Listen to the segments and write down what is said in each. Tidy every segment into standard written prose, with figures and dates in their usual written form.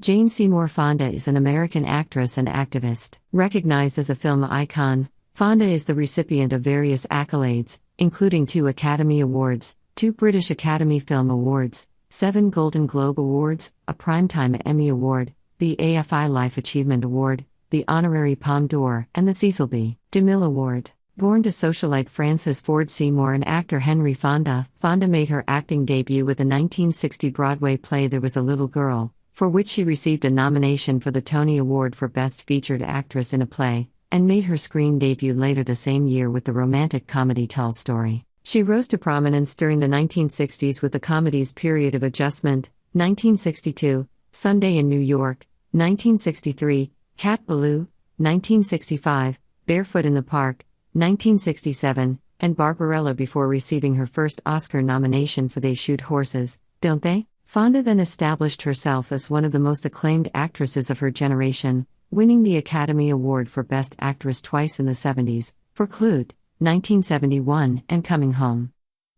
Jane Seymour Fonda is an American actress and activist. Recognized as a film icon, Fonda is the recipient of various accolades, including 2 Academy Awards, 2 British Academy Film Awards, 7 Golden Globe Awards, a Primetime Emmy Award, the AFI Life Achievement Award, the Honorary Palme d'Or, and the Cecil B. DeMille Award. Born to socialite Francis Ford Seymour and actor Henry Fonda, Fonda made her acting debut with the 1960 Broadway play There Was a Little Girl, for which she received a nomination for the Tony Award for Best Featured Actress in a Play, and made her screen debut later the same year with the romantic comedy Tall Story. She rose to prominence during the 1960s with the comedies Period of Adjustment, 1962, Sunday in New York, 1963, Cat Ballou, 1965, Barefoot in the Park, 1967, and Barbarella before receiving her first Oscar nomination for They Shoot Horses, Don't They? Fonda then established herself as one of the most acclaimed actresses of her generation, winning the Academy Award for Best Actress twice in the 70s, for Clute, 1971, and Coming Home.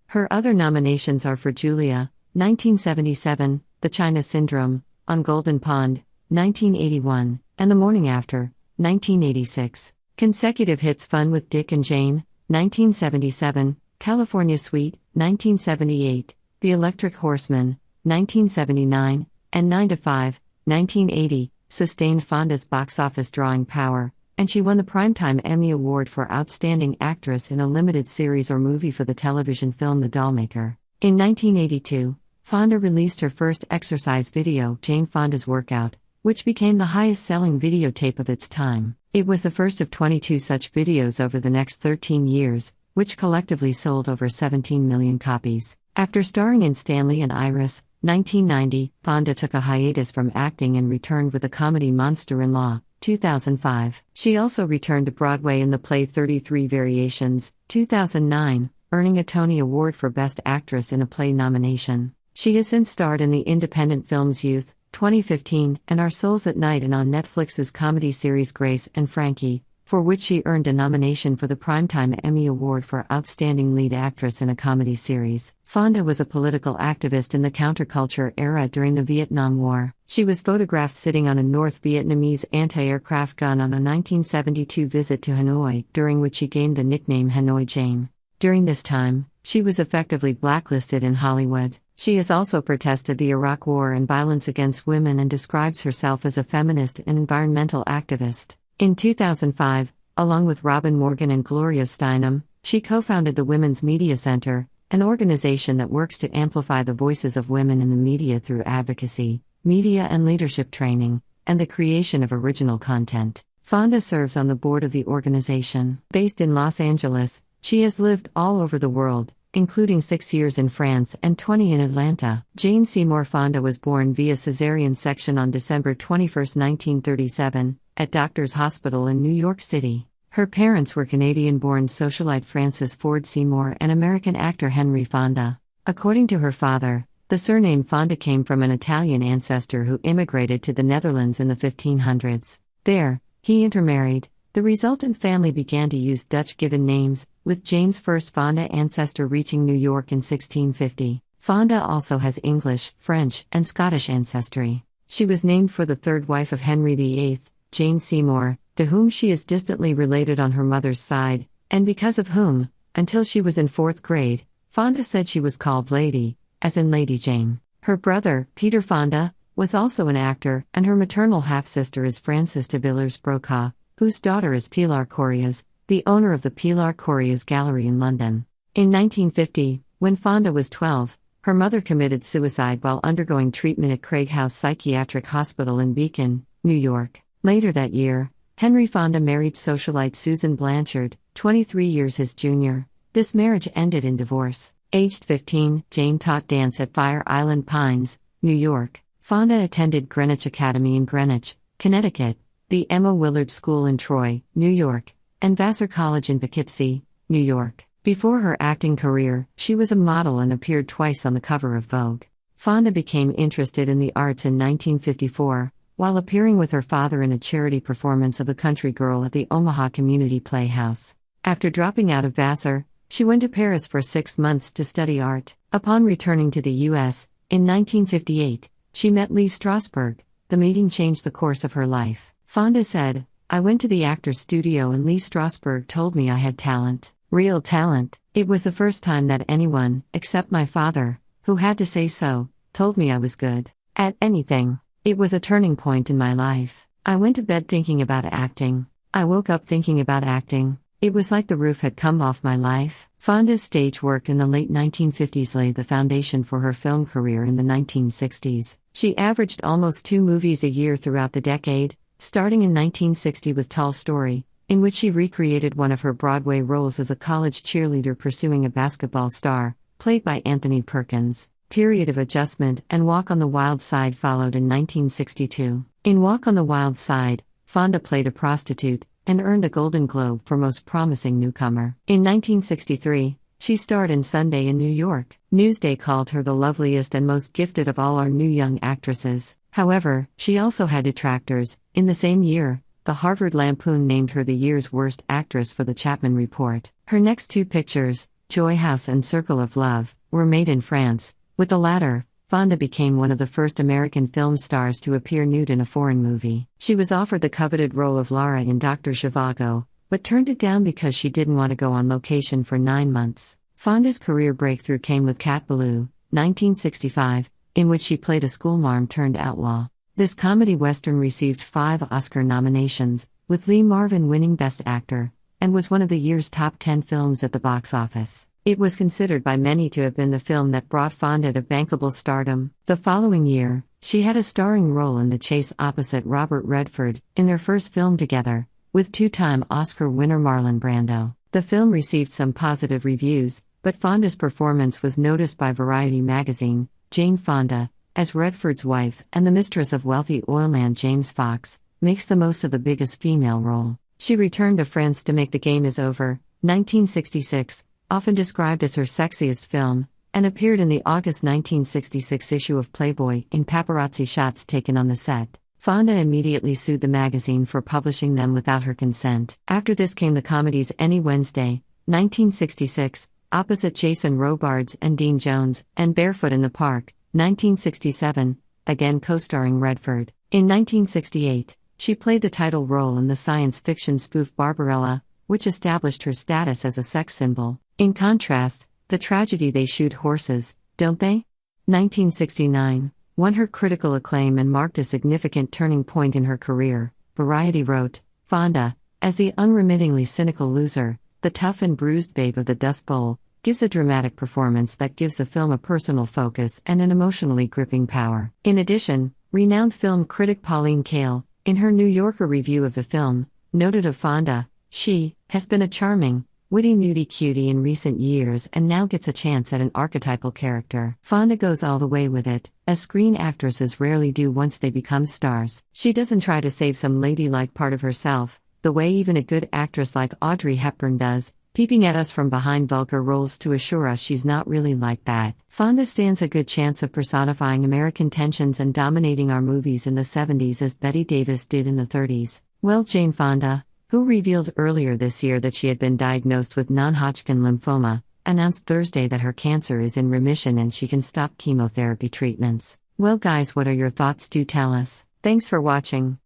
Her other nominations are for Julia, 1977, The China Syndrome, On Golden Pond, 1981, and The Morning After, 1986. Consecutive hits Fun with Dick and Jane, 1977, California Suite, 1978, The Electric Horseman, 1979, and 9 to 5, 1980, sustained Fonda's box office drawing power, and she won the Primetime Emmy Award for Outstanding Actress in a Limited Series or Movie for the television film The Dollmaker. In 1982, Fonda released her first exercise video, Jane Fonda's Workout, which became the highest-selling videotape of its time. It was the first of 22 such videos over the next 13 years, which collectively sold over 17 million copies. After starring in Stanley and Iris, 1990, Fonda took a hiatus from acting and returned with the comedy Monster-in-Law, 2005. She also returned to Broadway in the play 33 Variations, 2009, earning a Tony Award for Best Actress in a Play nomination. She has since starred in the independent films Youth, 2015, and Our Souls at Night and on Netflix's comedy series Grace and Frankie, for which she earned a nomination for the Primetime Emmy Award for Outstanding Lead Actress in a Comedy Series. Fonda was a political activist in the counterculture era during the Vietnam War. She was photographed sitting on a North Vietnamese anti-aircraft gun on a 1972 visit to Hanoi, during which she gained the nickname Hanoi Jane. During this time, she was effectively blacklisted in Hollywood. She has also protested the Iraq War and violence against women and describes herself as a feminist and environmental activist. In 2005, along with Robin Morgan and Gloria Steinem, she co-founded the Women's Media Center, an organization that works to amplify the voices of women in the media through advocacy, media and leadership training, and the creation of original content. Fonda serves on the board of the organization. Based in Los Angeles, she has lived all over the world, including 6 years in France and 20 in Atlanta. Jane Seymour Fonda was born via cesarean section on December 21, 1937, at Doctors Hospital in New York City. Her parents were Canadian-born socialite Francis Ford Seymour and American actor Henry Fonda. According to her father, the surname Fonda came from an Italian ancestor who immigrated to the Netherlands in the 1500s. There, he intermarried. The resultant family began to use Dutch given names, with Jane's first Fonda ancestor reaching New York in 1650. Fonda also has English, French, and Scottish ancestry. She was named for the third wife of Henry VIII, Jane Seymour, to whom she is distantly related on her mother's side, and because of whom, until she was in 4th grade, Fonda said she was called Lady, as in Lady Jane. Her brother, Peter Fonda, was also an actor, and her maternal half-sister is Frances de Villers-Brokaw, whose daughter is Pilar Corias, the owner of the Pilar Corias Gallery in London. In 1950, when Fonda was 12, her mother committed suicide while undergoing treatment at Craig House Psychiatric Hospital in Beacon, New York. Later that year, Henry Fonda married socialite Susan Blanchard, 23 years his junior. This marriage ended in divorce. Aged 15, Jane taught dance at Fire Island Pines, New York. Fonda attended Greenwich Academy in Greenwich, Connecticut, the Emma Willard School in Troy, New York, and Vassar College in Poughkeepsie, New York. Before her acting career, she was a model and appeared twice on the cover of Vogue. Fonda became interested in the arts in 1954, while appearing with her father in a charity performance of The Country Girl at the Omaha Community Playhouse. After dropping out of Vassar, she went to Paris for 6 months to study art. Upon returning to the U.S., in 1958, she met Lee Strasberg, the meeting changed the course of her life. Fonda said, "I went to the actor's studio and Lee Strasberg told me I had talent. Real talent. It was the first time that anyone, except my father, who had to say so, told me I was good at anything. It was a turning point in my life. I went to bed thinking about acting. I woke up thinking about acting. It was like the roof had come off my life." Fonda's stage work in the late 1950s laid the foundation for her film career in the 1960s. She averaged almost 2 movies a year throughout the decade, starting in 1960 with Tall Story, in which she recreated one of her Broadway roles as a college cheerleader pursuing a basketball star, played by Anthony Perkins. Period of Adjustment and Walk on the Wild Side followed in 1962. In Walk on the Wild Side, Fonda played a prostitute, and earned a Golden Globe for Most Promising Newcomer. In 1963, she starred in Sunday in New York. Newsday called her the loveliest and most gifted of all our new young actresses. However, she also had detractors. In the same year, the Harvard Lampoon named her the year's worst actress for the Chapman Report. Her next 2 pictures, Joy House and Circle of Love, were made in France. With the latter, Fonda became one of the first American film stars to appear nude in a foreign movie. She was offered the coveted role of Lara in Dr. Zhivago, but turned it down because she didn't want to go on location for 9 months. Fonda's career breakthrough came with Cat Ballou, 1965, in which she played a schoolmarm turned outlaw. This comedy western received 5 Oscar nominations, with Lee Marvin winning Best Actor, and was one of the year's top 10 films at the box office. It was considered by many to have been the film that brought Fonda to bankable stardom. The following year, she had a starring role in The Chase opposite Robert Redford, in their first film together, with 2-time Oscar winner Marlon Brando. The film received some positive reviews, but Fonda's performance was noticed by Variety magazine. Jane Fonda, as Redford's wife and the mistress of wealthy oilman James Fox, makes the most of the biggest female role. She returned to France to make The Game Is Over, 1966, often described as her sexiest film, and appeared in the August 1966 issue of Playboy in paparazzi shots taken on the set. Fonda immediately sued the magazine for publishing them without her consent. After this came the comedies Any Wednesday, 1966, opposite Jason Robards and Dean Jones, and Barefoot in the Park, 1967, again co-starring Redford. In 1968, she played the title role in the science fiction spoof Barbarella, which established her status as a sex symbol. In contrast, the tragedy They Shoot Horses, Don't They? 1969, won her critical acclaim and marked a significant turning point in her career. Variety wrote, "Fonda, as the unremittingly cynical loser, the tough and bruised babe of the Dust Bowl, gives a dramatic performance that gives the film a personal focus and an emotionally gripping power." In addition, renowned film critic Pauline Kael, in her New Yorker review of the film, noted of Fonda, "She has been a charming, witty nudie cutie in recent years and now gets a chance at an archetypal character." Fonda goes all the way with it, as screen actresses rarely do once they become stars. She doesn't try to save some ladylike part of herself, the way even a good actress like Audrey Hepburn does, peeping at us from behind vulgar roles to assure us she's not really like that. Fonda stands a good chance of personifying American tensions and dominating our movies in the 70s as Bette Davis did in the 30s. Well, Jane Fonda, who revealed earlier this year that she had been diagnosed with non-Hodgkin lymphoma, announced Thursday that her cancer is in remission and she can stop chemotherapy treatments. Well guys, what are your thoughts? Do tell us. Thanks for watching.